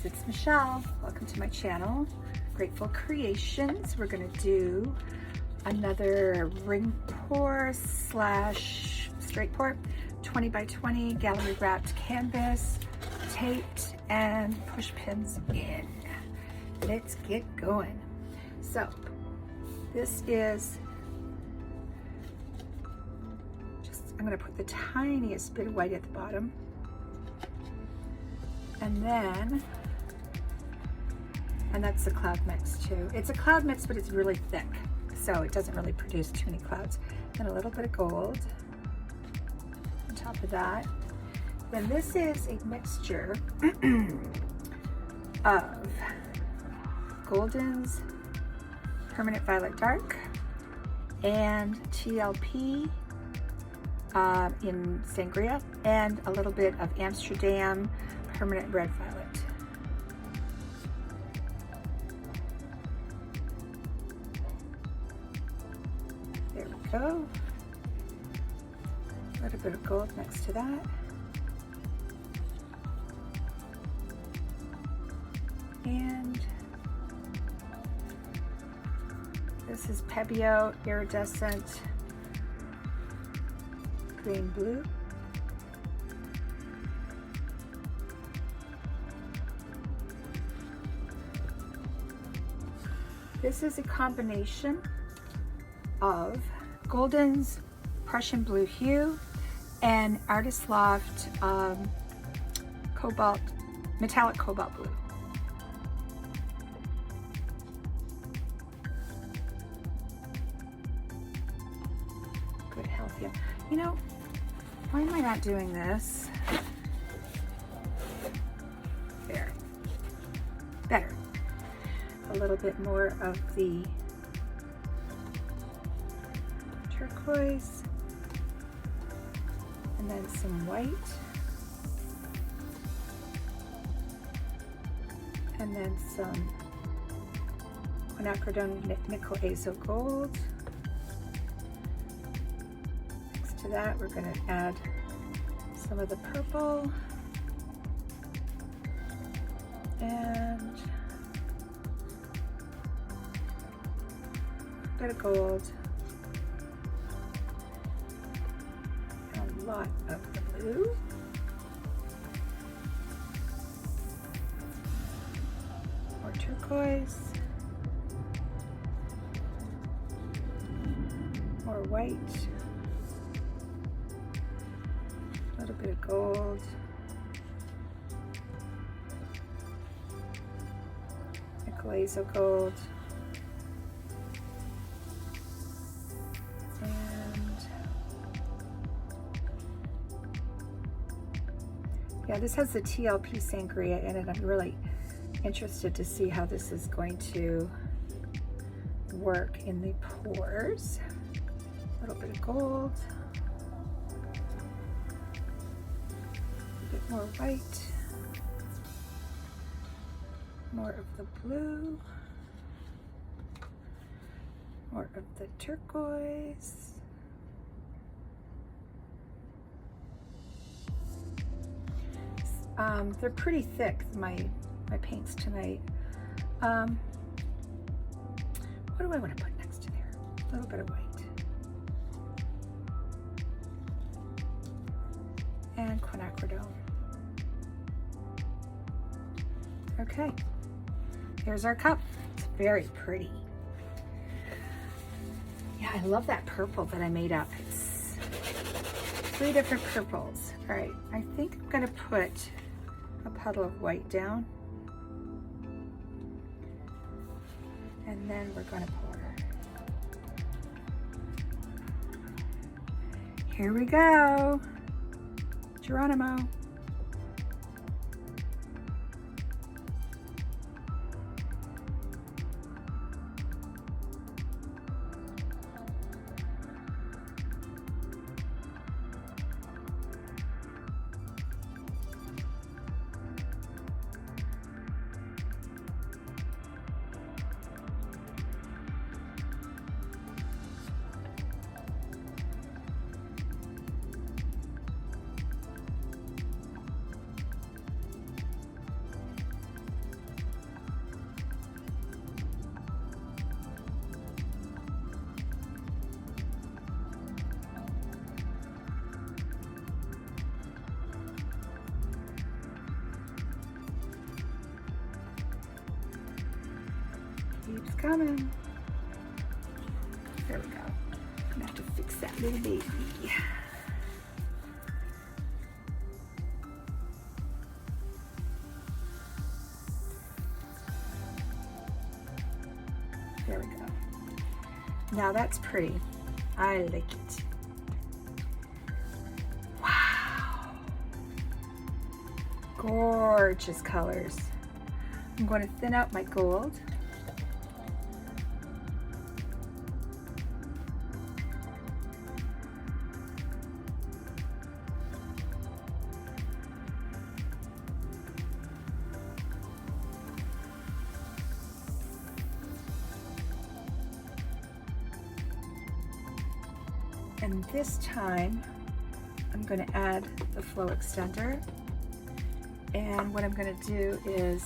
it's Michelle. Welcome to my channel, Grateful Creations. We're gonna do another ring pour slash straight pour, 20 by 20 gallery wrapped canvas, taped and push pins in. Let's get going. So this is just, I'm gonna put the tiniest bit of white at the bottom. And that's the cloud mix too. It's a cloud mix, but it's really thick, so it doesn't really produce too many clouds. Then a little bit of gold on top of that. Then this is a mixture of Golden's Permanent Violet Dark and TLP in Sangria, and a little bit of Amsterdam Permanent Red Violet. There we go. A little bit of gold next to that. And this is Pebeo Iridescent Green Blue. This is a combination of Golden's Prussian Blue Hue and Artist Loft Cobalt, Metallic Cobalt Blue. Good, healthy. You know, why am I not doing this? There. Better. A little bit more of the turquoise, and then some white, and then some quinacridone nickel azo gold. Next to that, we're going to add some of the purple and a bit of gold, and a lot of the blue, more turquoise, more white, a little bit of gold, nickel azo gold, yeah, this has the TLP Sangria in it. I'm really interested to see how this is going to work in the pours. A little bit of gold, a bit more white, more of the blue, more of the turquoise. They're pretty thick, my paints tonight. What do I want to put next to there? A little bit of white. And quinacridone. Okay, here's our cup. It's very pretty. Yeah, I love that purple that I made up. It's 3 different purples. All right, I think I'm gonna put a puddle of white down, and then we're gonna pour. Here we go, Geronimo. coming. There we go. I'm gonna have to fix that little baby. There we go. Now that's pretty. I like it. Wow. Gorgeous colors. I'm going to thin out my gold. And this time, I'm going to add the flow extender. And what I'm going to do is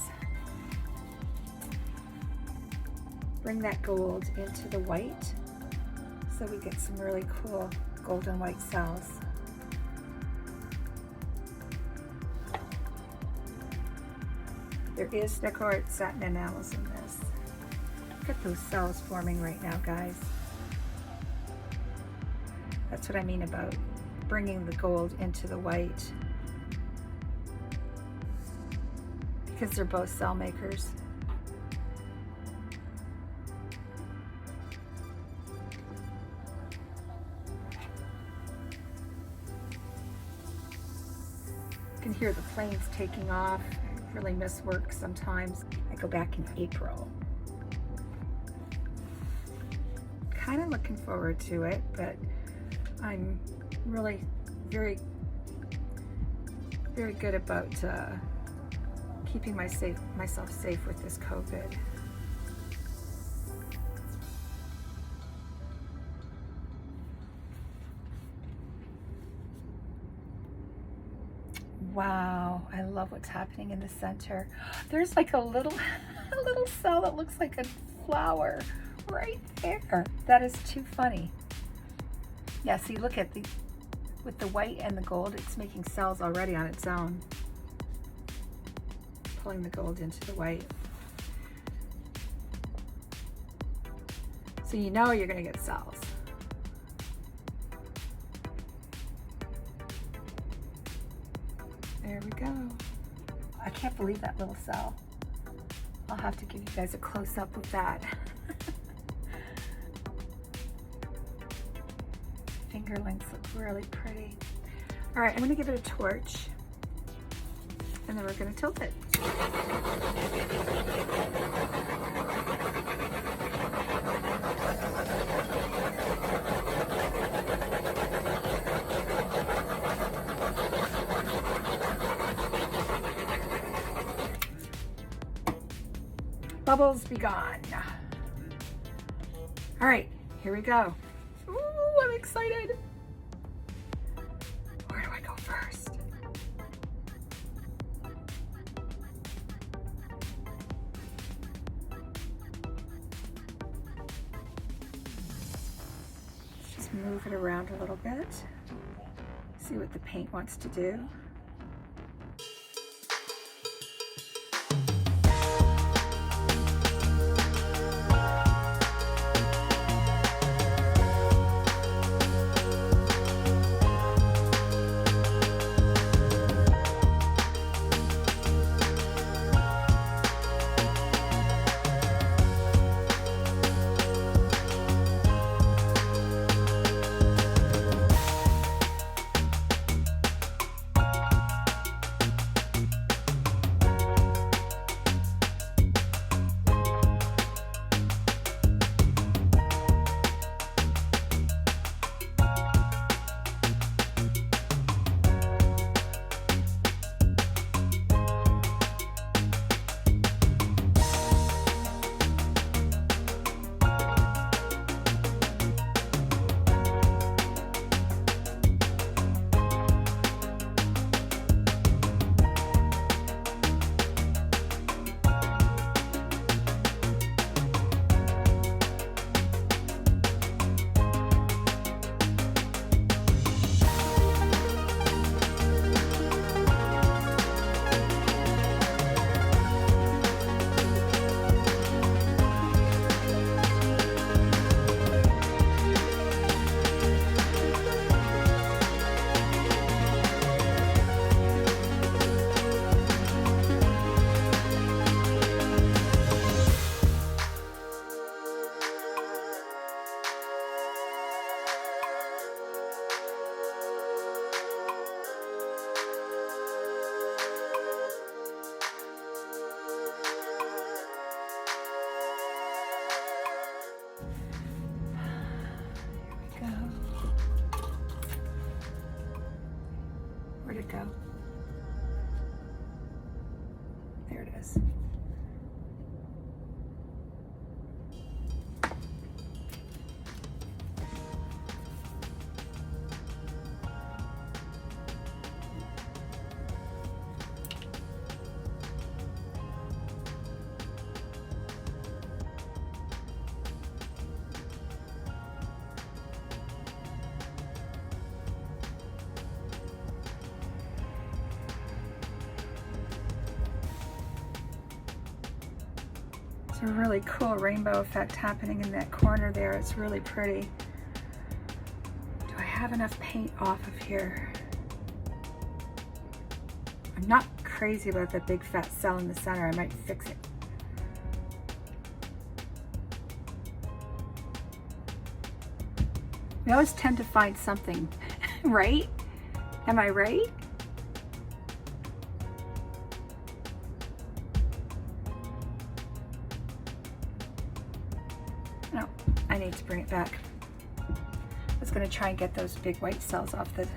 bring that gold into the white so we get some really cool golden white cells. There is Decoart satin enamels in this. Look at those cells forming right now, guys. That's what I mean about bringing the gold into the white, because they're both cell makers. You can hear the planes taking off. I really miss work sometimes. I go back in April. Kind of looking forward to it, but I'm really very good about keeping myself safe with this COVID. Wow, I love what's happening in the center. There's like a little cell that looks like a flower right there. That is too funny. Yeah, see, look at with the white and the gold, it's making cells already on its own. Pulling the gold into the white. So you know you're gonna get cells. There we go. I can't believe that little cell. I'll have to give you guys a close-up of that. Fingerlings look really pretty. All right, I'm gonna give it a torch, and then we're gonna tilt it. Bubbles be gone. All right, here we go. Ooh, I'm excited. Where do I go first? Let's just move it around a little bit. See what the paint wants to do. Where'd it go? There it is. A really cool rainbow effect happening in that corner there. It's really pretty. Do I have enough paint off of here? I'm not crazy about that big fat cell in the center. I might fix it. We always tend to find something, right? Am I right? No, I need to bring it back. I was going to try and get those big white cells off the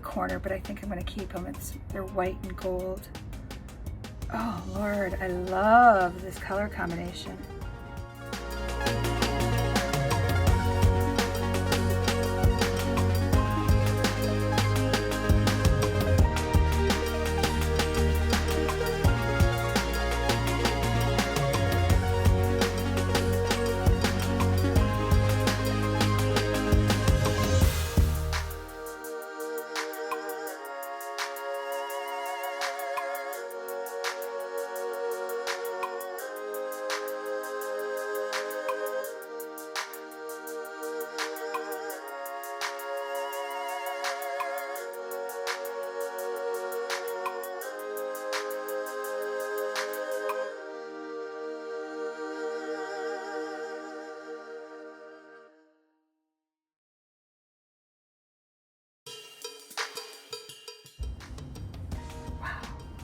corner, but I think I'm going to keep them. They're white and gold. Oh Lord, I love this color combination.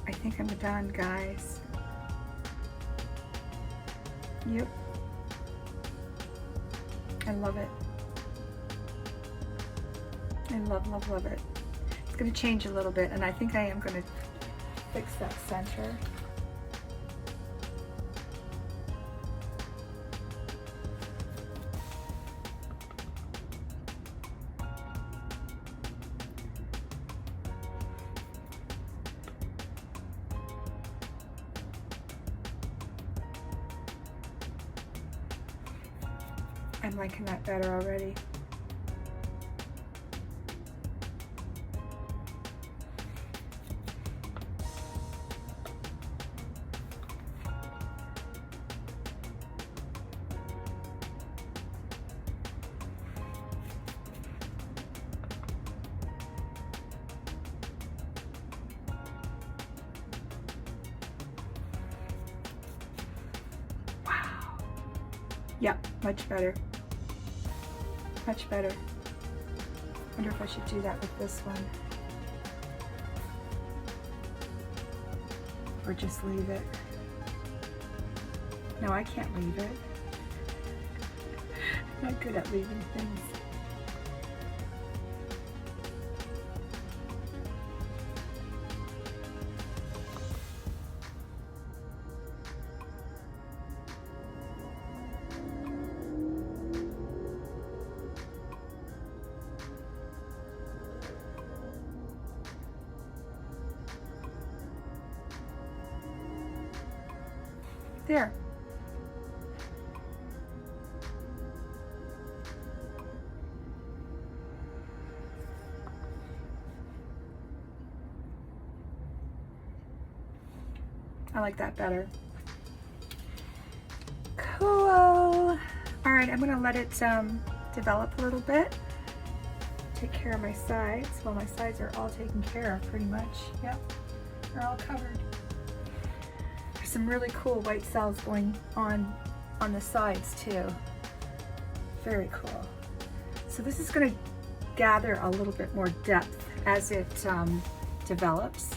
I think I'm done, guys. Yep. I love it. I love, love, love it. It's going to change a little bit, and I think I am going to fix that center. I'm liking that better already. Wow. Yep, much better. Much better. Wonder if I should do that with this one. Or just leave it. No, I can't leave it. I'm not good at leaving things. There. I like that better. Cool. All right, I'm gonna let it develop a little bit. Take care of my sides. Well, my sides are all taken care of pretty much. Yep, they're all covered. Some really cool white cells going on the sides too. Very cool. So this is going to gather a little bit more depth as it develops.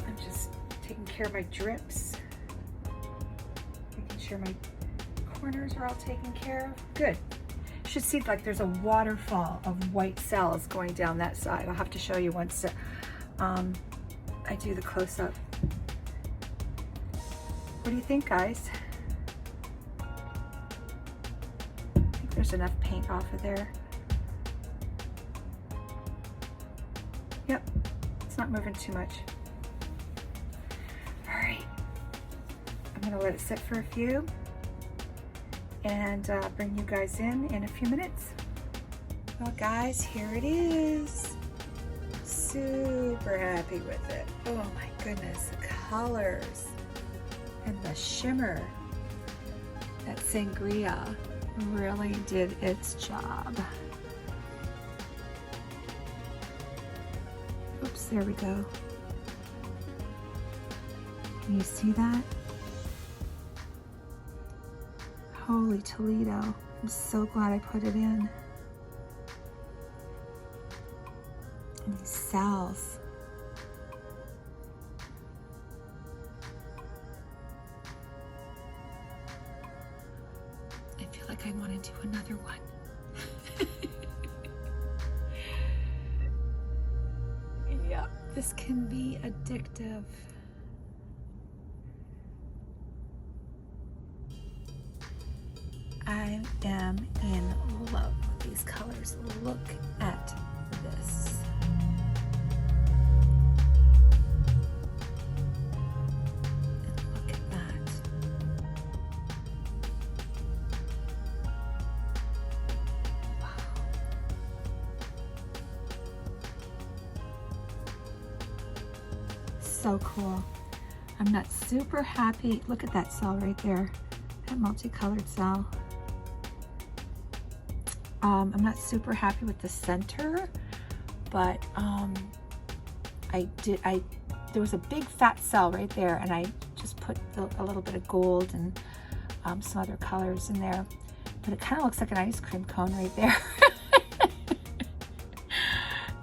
I'm just taking care of my drips, making sure my corners are all taken care of. Good. should see like there's a waterfall of white cells going down that side. I'll have to show you once I do the close-up. What do you think, guys? I think there's enough paint off of there. Yep, it's not moving too much. All right, I'm gonna let it sit for a few and bring you guys in a few minutes. Well guys, here it is. Super happy with it. Oh my goodness, the colors and the shimmer. That sangria really did its job. Oops, there we go. Can you see that? Holy Toledo. I'm so glad I put it in. And these cells. I feel like I want to do another one. Yeah, this can be addictive. I am in love with these colors. Look at this. And look at that. Wow. So cool. I'm not super happy. Look at that cell right there. That multicolored cell. I'm not super happy with the center, but there was a big fat cell right there, and I just put a little bit of gold and some other colors in there, but it kind of looks like an ice cream cone right there.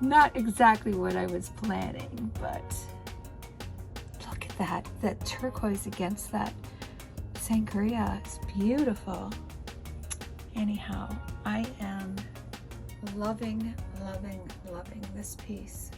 Not exactly what I was planning, but look at that. That turquoise against that sangria is beautiful. Anyhow, I am loving, loving, loving this piece.